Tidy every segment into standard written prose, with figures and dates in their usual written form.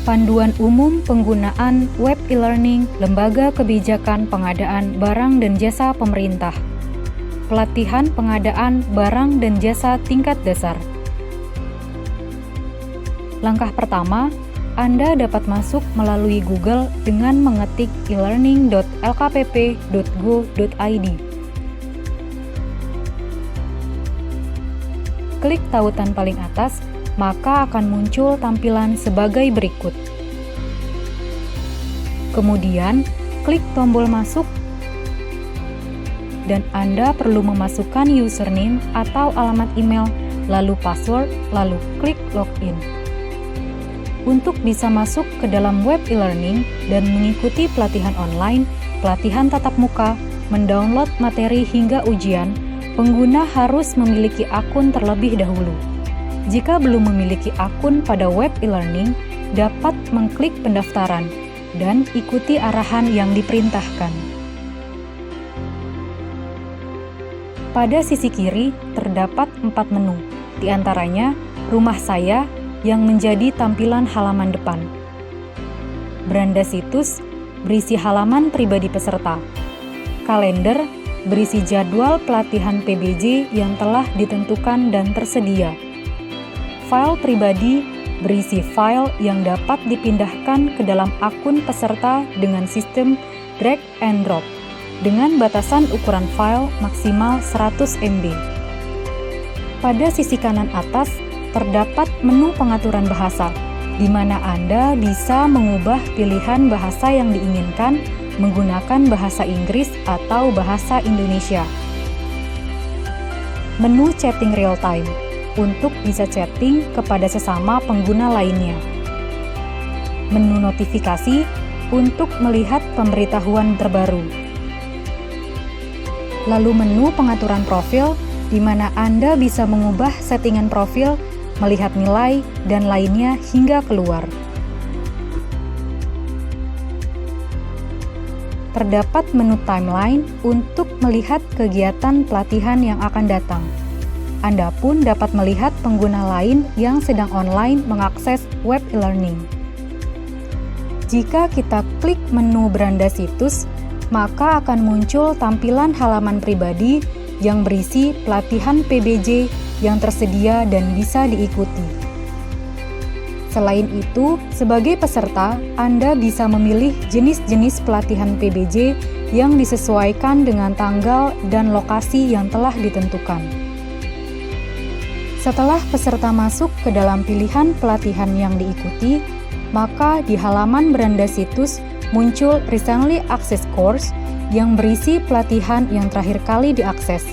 Panduan Umum Penggunaan Web E-Learning Lembaga Kebijakan Pengadaan Barang dan Jasa Pemerintah. Pelatihan pengadaan barang dan jasa tingkat dasar. Langkah pertama, Anda dapat masuk melalui Google dengan mengetik elearning.lkpp.go.id. Klik tautan paling atas, maka akan muncul tampilan sebagai berikut. Kemudian, klik tombol masuk dan Anda perlu memasukkan username atau alamat email, lalu password, lalu klik login. Untuk bisa masuk ke dalam web e-learning dan mengikuti pelatihan online, pelatihan tatap muka, mendownload materi hingga ujian, pengguna harus memiliki akun terlebih dahulu. Jika belum memiliki akun pada web e-learning, dapat mengklik pendaftaran dan ikuti arahan yang diperintahkan. Pada sisi kiri terdapat 4 menu, di antaranya Rumah Saya yang menjadi tampilan halaman depan. Beranda situs berisi halaman pribadi peserta. Kalender berisi jadwal pelatihan PBJ yang telah ditentukan dan tersedia. File pribadi berisi file yang dapat dipindahkan ke dalam akun peserta dengan sistem drag and drop dengan batasan ukuran file maksimal 100 MB. Pada sisi kanan atas terdapat menu pengaturan bahasa, di mana Anda bisa mengubah pilihan bahasa yang diinginkan menggunakan bahasa Inggris atau bahasa Indonesia. Menu chatting real time untuk bisa chatting kepada sesama pengguna lainnya. Menu notifikasi untuk melihat pemberitahuan terbaru. Lalu menu pengaturan profil, di mana Anda bisa mengubah settingan profil, melihat nilai, dan lainnya hingga keluar. Terdapat menu timeline untuk melihat kegiatan pelatihan yang akan datang. Anda pun dapat melihat pengguna lain yang sedang online mengakses web e-learning. Jika kita klik menu beranda situs, maka akan muncul tampilan halaman pribadi yang berisi pelatihan PBJ yang tersedia dan bisa diikuti. Selain itu, sebagai peserta, Anda bisa memilih jenis-jenis pelatihan PBJ yang disesuaikan dengan tanggal dan lokasi yang telah ditentukan. Setelah peserta masuk ke dalam pilihan pelatihan yang diikuti, maka di halaman beranda situs muncul Recently Accessed Course yang berisi pelatihan yang terakhir kali diakses,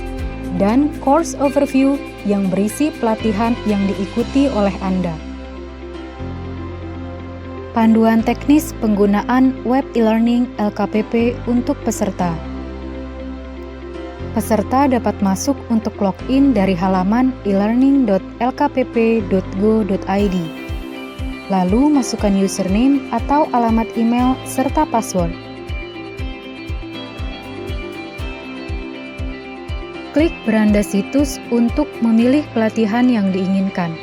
dan Course Overview yang berisi pelatihan yang diikuti oleh Anda. Panduan teknis penggunaan web e-learning LKPP untuk peserta. Peserta dapat masuk untuk login dari halaman elearning.lkpp.go.id. Lalu masukkan username atau alamat email serta password. Klik beranda situs untuk memilih pelatihan yang diinginkan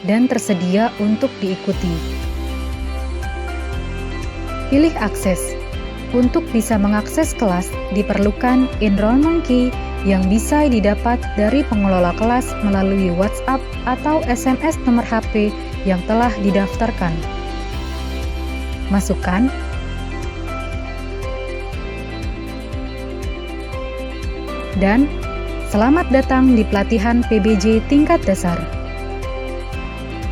dan tersedia untuk diikuti. Pilih akses. Untuk bisa mengakses kelas, diperlukan enrollment key yang bisa didapat dari pengelola kelas melalui WhatsApp atau SMS nomor HP yang telah didaftarkan. Masukkan. Dan selamat datang di pelatihan PBJ tingkat dasar.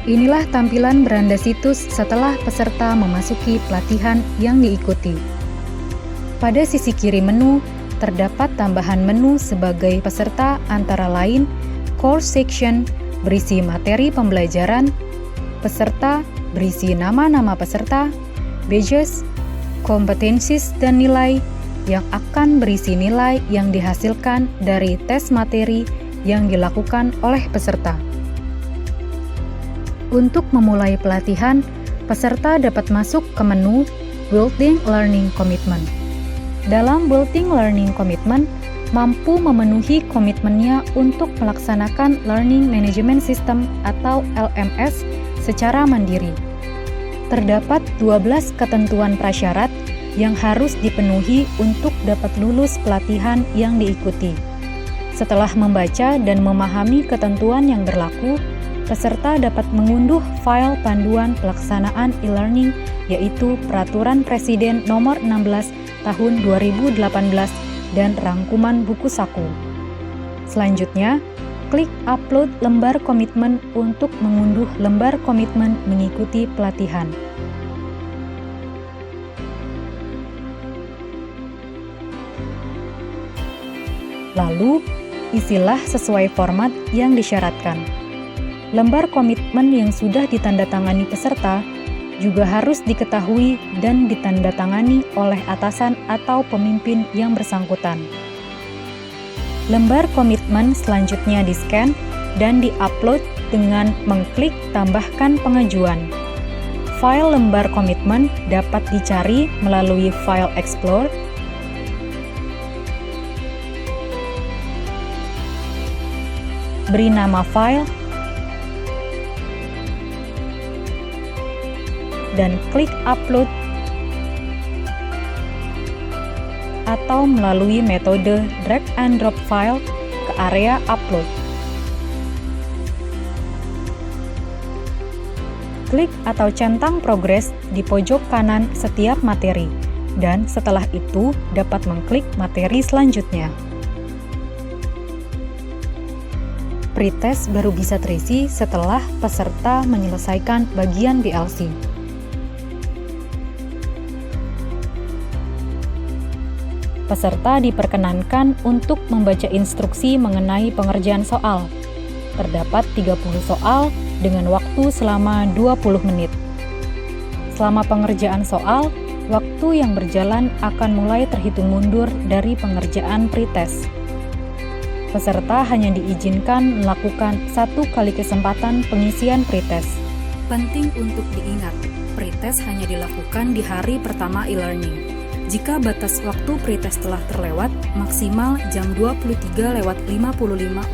Inilah tampilan beranda situs setelah peserta memasuki pelatihan yang diikuti. Pada sisi kiri menu, terdapat tambahan menu sebagai peserta antara lain Course Section berisi materi pembelajaran, peserta berisi nama-nama peserta, badges, competencies dan nilai yang akan berisi nilai yang dihasilkan dari tes materi yang dilakukan oleh peserta. Untuk memulai pelatihan, peserta dapat masuk ke menu Building Learning Commitment. Dalam Building Learning Commitment, mampu memenuhi komitmennya untuk melaksanakan Learning Management System atau LMS secara mandiri. Terdapat 12 ketentuan prasyarat yang harus dipenuhi untuk dapat lulus pelatihan yang diikuti. Setelah membaca dan memahami ketentuan yang berlaku, peserta dapat mengunduh file panduan pelaksanaan e-learning, yaitu Peraturan Presiden Nomor 16 Tahun 2018 dan rangkuman buku saku. Selanjutnya, klik upload lembar komitmen untuk mengunduh lembar komitmen mengikuti pelatihan. Lalu, isilah sesuai format yang disyaratkan. Lembar komitmen yang sudah ditandatangani peserta juga harus diketahui dan ditandatangani oleh atasan atau pemimpin yang bersangkutan. Lembar komitmen selanjutnya di-scan dan di-upload dengan mengklik tambahkan pengajuan. File lembar komitmen dapat dicari melalui File Explorer, beri nama file, dan klik upload atau melalui metode drag and drop file ke area upload. Klik atau centang progres di pojok kanan setiap materi, dan setelah itu dapat mengklik materi selanjutnya. Pretest baru bisa terisi setelah peserta menyelesaikan bagian BLC. Peserta diperkenankan untuk membaca instruksi mengenai pengerjaan soal. Terdapat 30 soal dengan waktu selama 20 menit. Selama pengerjaan soal, waktu yang berjalan akan mulai terhitung mundur dari pengerjaan pretest. Peserta hanya diizinkan melakukan 1 kali kesempatan pengisian pretest. Penting untuk diingat, pretest hanya dilakukan di hari pertama e-learning. Jika batas waktu pretest telah terlewat, maksimal jam 23.55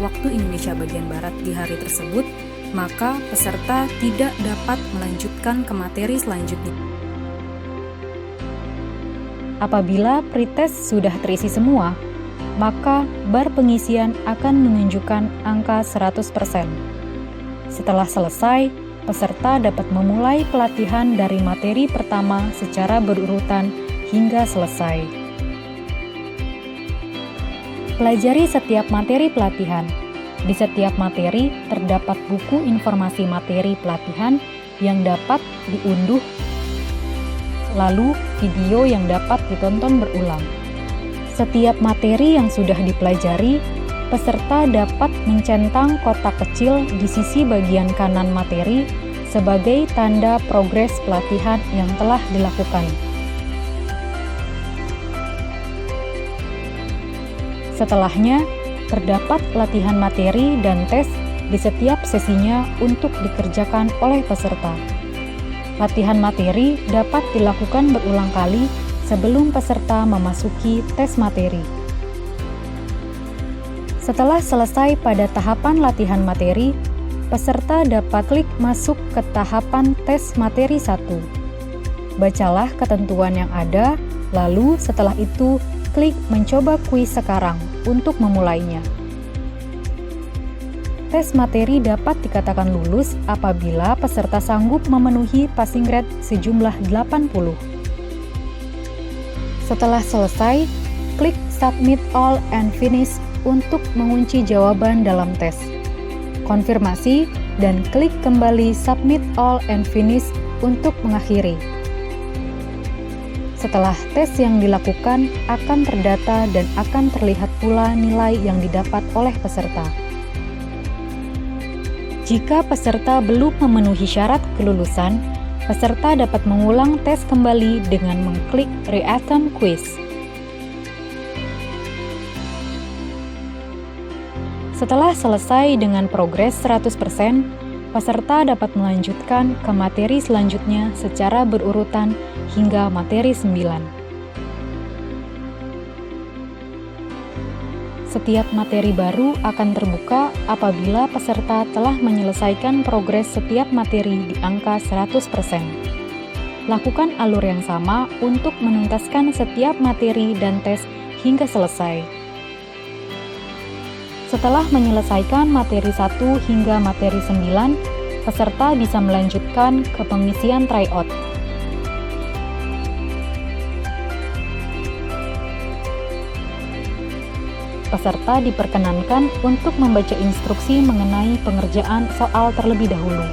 waktu Indonesia bagian Barat di hari tersebut, maka peserta tidak dapat melanjutkan ke materi selanjutnya. Apabila pretest sudah terisi semua, maka bar pengisian akan menunjukkan angka 100%. Setelah selesai, peserta dapat memulai pelatihan dari materi pertama secara berurutan hingga selesai. Pelajari setiap materi pelatihan. Di setiap materi terdapat buku informasi materi pelatihan yang dapat diunduh, lalu video yang dapat ditonton berulang. Setiap materi yang sudah dipelajari, peserta dapat mencentang kotak kecil di sisi bagian kanan materi sebagai tanda progres pelatihan yang telah dilakukan. Setelahnya, terdapat latihan materi dan tes di setiap sesinya untuk dikerjakan oleh peserta. Latihan materi dapat dilakukan berulang kali sebelum peserta memasuki tes materi. Setelah selesai pada tahapan latihan materi, peserta dapat klik masuk ke tahapan tes materi 1. Bacalah ketentuan yang ada, lalu setelah itu klik mencoba kuis sekarang untuk memulainya. Tes materi dapat dikatakan lulus apabila peserta sanggup memenuhi passing grade sejumlah 80. Setelah selesai, klik Submit All and Finish untuk mengunci jawaban dalam tes. Konfirmasi dan klik kembali Submit All and Finish untuk mengakhiri. Setelah tes yang dilakukan akan terdata dan akan terlihat pula nilai yang didapat oleh peserta. Jika peserta belum memenuhi syarat kelulusan, peserta dapat mengulang tes kembali dengan mengklik Reattempt Quiz. Setelah selesai dengan progres 100%, peserta dapat melanjutkan ke materi selanjutnya secara berurutan hingga materi 9. Setiap materi baru akan terbuka apabila peserta telah menyelesaikan progres setiap materi di angka 100%. Lakukan alur yang sama untuk menuntaskan setiap materi dan tes hingga selesai. Setelah menyelesaikan materi 1 hingga materi 9, peserta bisa melanjutkan ke pengisian tryout. Peserta diperkenankan untuk membaca instruksi mengenai pengerjaan soal terlebih dahulu.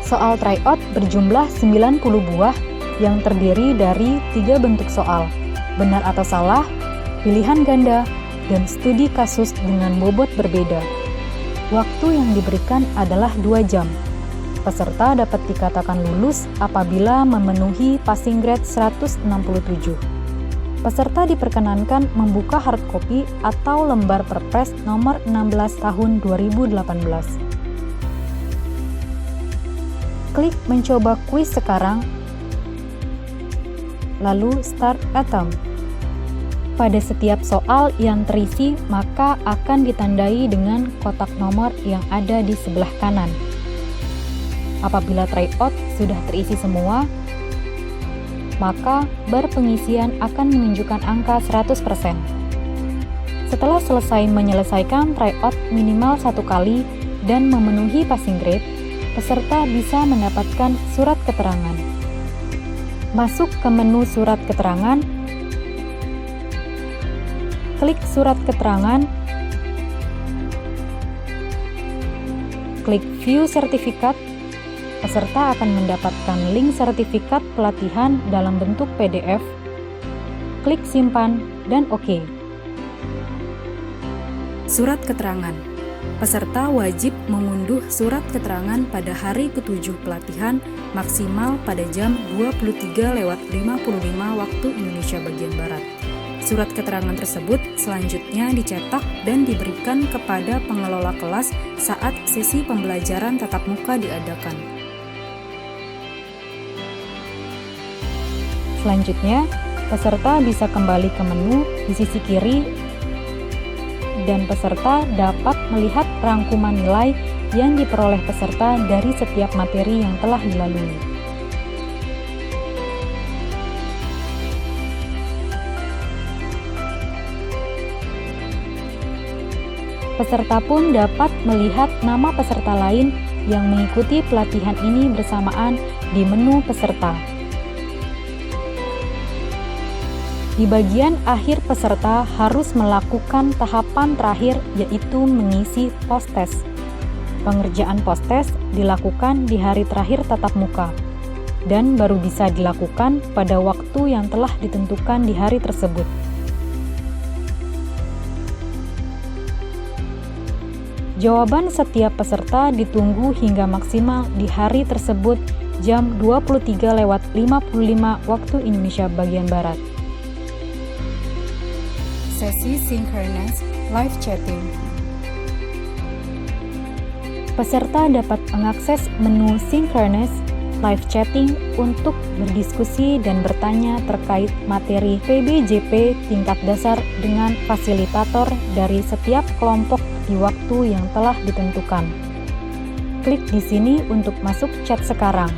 Soal tryout berjumlah 90 buah yang terdiri dari 3 bentuk soal, benar atau salah, pilihan ganda, dan studi kasus dengan bobot berbeda. Waktu yang diberikan adalah 2 jam. Peserta dapat dikatakan lulus apabila memenuhi passing grade 167. Peserta diperkenankan membuka hard copy atau lembar Perpres nomor 16 tahun 2018. Klik mencoba kuis sekarang, lalu Start Attempt. Pada setiap soal yang terisi, maka akan ditandai dengan kotak nomor yang ada di sebelah kanan. Apabila tryout sudah terisi semua, maka bar pengisian akan menunjukkan angka 100%. Setelah selesai menyelesaikan tryout minimal 1 kali dan memenuhi passing grade, peserta bisa mendapatkan surat keterangan. Masuk ke menu surat keterangan, klik surat keterangan, klik view sertifikat. Peserta akan mendapatkan link sertifikat pelatihan dalam bentuk PDF. Klik simpan dan OK. Surat keterangan. Peserta wajib mengunduh surat keterangan pada hari ke-7 pelatihan maksimal pada jam 23.55 waktu Indonesia bagian Barat. Surat keterangan tersebut selanjutnya dicetak dan diberikan kepada pengelola kelas saat sesi pembelajaran tatap muka diadakan. Selanjutnya, peserta bisa kembali ke menu di sisi kiri dan peserta dapat melihat rangkuman nilai yang diperoleh peserta dari setiap materi yang telah dilalui. Peserta pun dapat melihat nama peserta lain yang mengikuti pelatihan ini bersamaan di menu peserta. Di bagian akhir, peserta harus melakukan tahapan terakhir, yaitu mengisi post-test. Pengerjaan post-test dilakukan di hari terakhir tatap muka, dan baru bisa dilakukan pada waktu yang telah ditentukan di hari tersebut. Jawaban setiap peserta ditunggu hingga maksimal di hari tersebut jam 23.55 waktu Indonesia bagian Barat. Sesi synchronous live chatting. Peserta dapat mengakses menu synchronous live chatting untuk berdiskusi dan bertanya terkait materi PBJP tingkat dasar dengan fasilitator dari setiap kelompok di waktu yang telah ditentukan. Klik di sini untuk masuk chat sekarang.